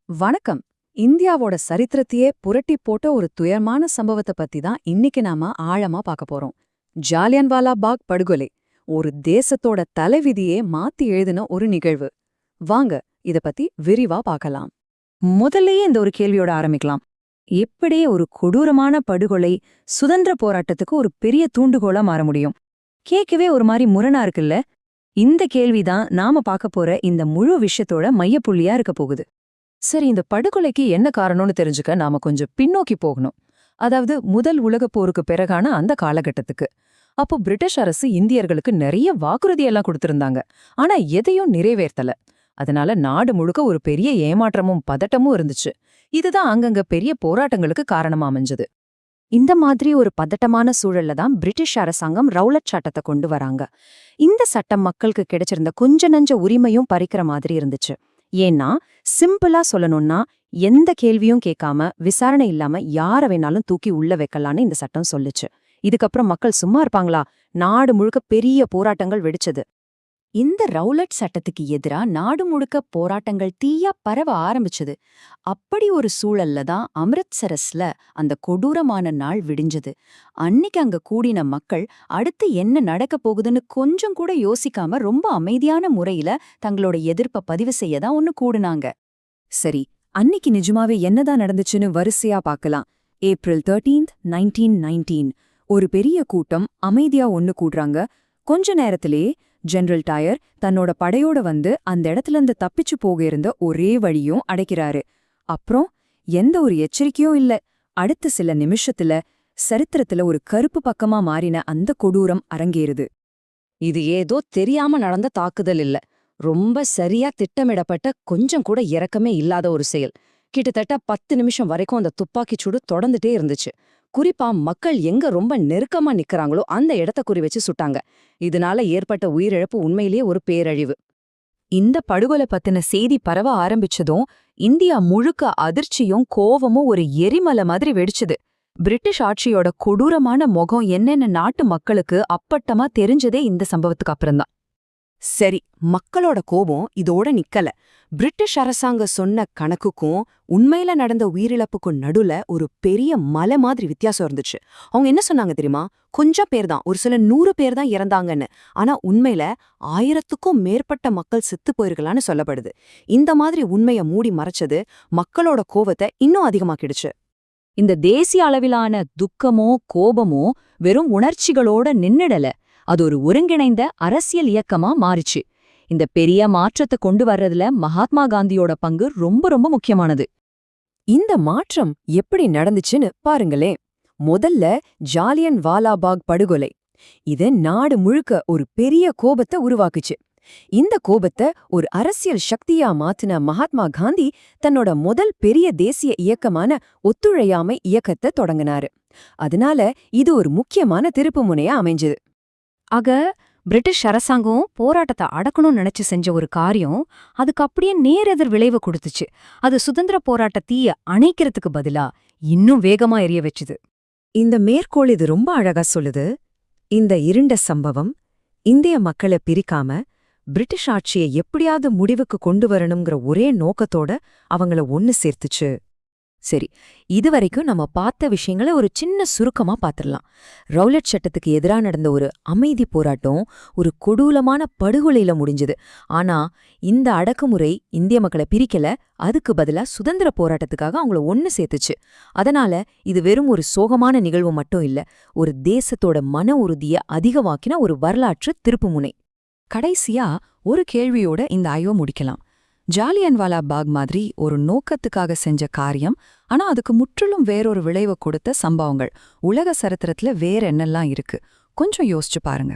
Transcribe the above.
வணக்கம். இந்தியாவோட சரித்திரத்தையே புரட்டி போட்ட ஒரு துயரமான சம்பவத்தை பத்தி தான் இன்னைக்கு நாம ஆழமா பார்க்க போறோம். ஜாலியன்வாலா பாக் படுகொலை ஒரு தேசத்தோட தலைவிதியே மாத்தி எழுதின ஒரு நிகழ்வு. வாங்க இத பத்தி விரிவா பார்க்கலாம். முதல்லயே இந்த ஒரு கேள்வியோட ஆரம்பிக்கலாம். எப்படி ஒரு கொடூரமான படுகொலை சுதந்திர போராட்டத்துக்கு ஒரு பெரிய தூண்டுகோலா மாற முடியும்? கேட்கவே ஒரு மாதிரி முரணா இருக்குல்ல? இந்த கேள்விதான் நாம பார்க்க போற இந்த முழு விஷயத்தோட மையப்புள்ளியா இருக்க போகுது. சரி, இந்த படுகொலைக்கு என்ன காரணம்னு தெரிஞ்சுக்க நாம கொஞ்சம் பின்னோக்கி போகணும். அதாவது முதல் உலகப் போருக்கு பிறகான அந்த காலகட்டத்துக்கு. அப்போ பிரிட்டிஷ் அரசு இந்தியர்களுக்கு நிறைய வாக்குறுதியெல்லாம் கொடுத்திருந்தாங்க. ஆனா எதையும் நிறைவேற்றல. அதனால நாடு முழுக்க ஒரு பெரிய ஏமாற்றமும் பதட்டமும் இருந்துச்சு. இதுதான் அங்கங்க பெரிய போராட்டங்களுக்கு காரணமா அமைஞ்சது. இந்த மாதிரி ஒரு பதட்டமான சூழல்ல தான் பிரிட்டிஷ் அரசாங்கம் ரவுலட் சட்டத்தை கொண்டு வராங்க. இந்த சட்டம் மக்களுக்கு கிடைச்சிருந்த கொஞ்ச நஞ்ச உரிமையும் பறிக்கிற மாதிரி இருந்துச்சு. ஏன்னா சிம்பிளா சொல்லணும்னா எந்த கேள்வியும் கேட்காம விசாரணை இல்லாம யார வேணாலும் தூக்கி உள்ள வைக்கலான்னு இந்த சட்டம் சொல்லுச்சு. இதுக்கப்புறம் மக்கள் சும்மா இருப்பாங்களா? நாடு முழுக்க பெரிய போராட்டங்கள் வெடிச்சது. இந்த ரவுலட் சட்டத்துக்கு எதிரா நாடு முழுக்க போராட்டங்கள் தீயா பரவ ஆரம்பிச்சது. அப்படி ஒரு சூழல்ல தான் அமிர்த்சரஸ்ல அந்த கொடூரமான நாள் விடிஞ்சது. அன்னைக்கு அங்க கூடின மக்கள் அடுத்து என்ன நடக்க போகுதுன்னு கொஞ்சம் கூட யோசிக்காம ரொம்ப அமைதியான முறையில தங்களோட எதிர்ப்பை பதிவு செய்ய தான் ஒன்னு கூடுனாங்க. சரி, அன்னைக்கு நிஜமாவே என்னதான் நடந்துச்சுன்னு வரிசையா பார்க்கலாம். ஏப்ரல் 13, 1919 ஒரு பெரிய கூட்டம் அமைதியா ஒன்னு கூடுறாங்க. கொஞ்ச நேரத்திலேயே ஜெனரல் டயர் தன்னோட படையோட வந்து அந்த இடத்துல இருந்து தப்பிச்சு போக இருந்த ஒரே வழியும் அடைக்கிறாரு. அப்புறம் எந்த ஒரு எச்சரிக்கையும் இல்ல. அடுத்த சில நிமிஷத்துல சரித்திரத்துல ஒரு கருப்பு பக்கமா மாறின அந்த கொடூரம் அரங்கேறுது. இது ஏதோ தெரியாம நடந்த தாக்குதல் இல்ல. ரொம்ப சரியா திட்டமிடப்பட்ட, கொஞ்சம் கூட இரக்கமே இல்லாத ஒரு செயல். கிட்டத்தட்ட 10 நிமிஷம் வரைக்கும் அந்த துப்பாக்கிச் சூடு தொடர்ந்துட்டே இருந்துச்சு. குறிப்பா மக்கள் எங்க ரொம்ப நெருக்கமா நிக்கறாங்களோ அந்த இடத்த குறி வச்சு சுட்டாங்க. இதனால ஏற்பட்ட உயிரிழப்பு உண்மையிலேயே ஒரு பேரழிவு. இந்த படுகொலை பத்தின செய்தி பரவ ஆரம்பிச்சதும் இந்தியா முழுக்க அதிர்ச்சியும் கோவமும் ஒரு எரிமலை மாதிரி வெடிச்சுது. பிரிட்டிஷ் ஆட்சியோட கொடூரமான முகம் என்னென்ன நாட்டு மக்களுக்கு அப்பட்டமா தெரிஞ்சதே இந்த சம்பவத்துக்கு அப்புறம்தான். சரி, மக்களோட கோபம் இதோட நிக்கல. பிரிட்டிஷ் அரசாங்கம் சொன்ன கணக்குக்கும் உண்மையில நடந்த உயிரிழப்புக்கும் நடுல ஒரு பெரிய மலை மாதிரி வித்தியாசம் இருந்துச்சு. அவங்க என்ன சொன்னாங்க தெரியுமா? கொஞ்சம் பேர் தான், ஒரு சில 100 பேர் தான் இறந்தாங்கன்னு. ஆனா உண்மையில 1000க்கும் மேற்பட்ட மக்கள் செத்து போயிருக்கலான்னு சொல்லப்படுது. இந்த மாதிரி உண்மைய மூடி மறைச்சது மக்களோட கோவத்தை இன்னும் அதிகமாக்கிடுச்சு. இந்த தேசிய அளவிலான துக்கமோ கோபமோ வெறும் உணர்ச்சிகளோட நின்னுடல. அது ஒரு ஒருங்கிணைந்த அரசியல் இயக்கமா மாறிச்சு. இந்த பெரிய மாற்றத்தை கொண்டு வர்றதுல மகாத்மா காந்தியோட பங்கு ரொம்ப ரொம்ப முக்கியமானது. இந்த மாற்றம் எப்படி நடந்துச்சுன்னு பாருங்களேன். முதல்ல ஜாலியன்வாலா பாக் படுகொலை. இது நாடு முழுக்க ஒரு பெரிய கோபத்தை உருவாக்குச்சு. இந்த கோபத்தை ஒரு அரசியல் சக்தியா மாத்தின மகாத்மா காந்தி தன்னோட முதல் பெரிய தேசிய இயக்கமான ஒத்துழையாமை இயக்கத்தை தொடங்கினாரு. அதனால இது ஒரு முக்கியமான திருப்பு முனையா அமைஞ்சது. ஆக பிரிட்டிஷ் அரசாங்கம் போராட்டத்தை அடக்கணும்னு நினைச்சு செஞ்ச ஒரு காரியம் அதுக்கு அப்படியே நேரெதிர் விளைவு கொடுத்துச்சு. அது சுதந்திர போராட்ட தீய அணைக்கிறதுக்கு பதிலா இன்னும் வேகமா எரிய வச்சுது. இந்த மேற்கோள் இது ரொம்ப அழகா சொல்லுது. இந்த இருண்ட சம்பவம் இந்திய மக்களை பிரிக்காம பிரிட்டிஷ் ஆட்சியை எப்படியாவது முடிவுக்கு கொண்டு வரணுங்கிற ஒரே நோக்கத்தோட அவங்கள ஒன்னு சேர்த்துச்சு. சரி, இதுவரைக்கும் நம்ம பார்த்த விஷயங்களை ஒரு சின்ன சுருக்கமா பார்த்துடலாம். ரவுலட் சட்டத்துக்கு எதிராக நடந்த ஒரு அமைதி போராட்டம் ஒரு கொடூரமான படுகொலையில முடிஞ்சது. ஆனா இந்த அடக்குமுறை இந்திய மக்களை பிரிக்கல, அதுக்கு பதிலா சுதந்திர போராட்டத்துக்காக அவங்கள ஒன்னு சேர்த்துச்சு. அதனால இது வெறும் ஒரு சோகமான நிகழ்வு மட்டும் இல்ல, ஒரு தேசத்தோட மன உறுதியை அதிகமாக்கின ஒரு வரலாற்று திருப்புமுனை. கடைசியா ஒரு கேள்வியோட இந்த ஆய்வை முடிக்கலாம். ஜாலியன்வாலா பாக் மாதிரி ஒரு நோக்கத்துக்காக செஞ்ச காரியம், ஆனா அதுக்கு முற்றிலும் வேறொரு விளைவை கொடுத்த சம்பவங்கள் உலக சரித்திரத்துல வேற என்னெல்லாம் இருக்கு? கொஞ்சம் யோசிச்சு பாருங்க.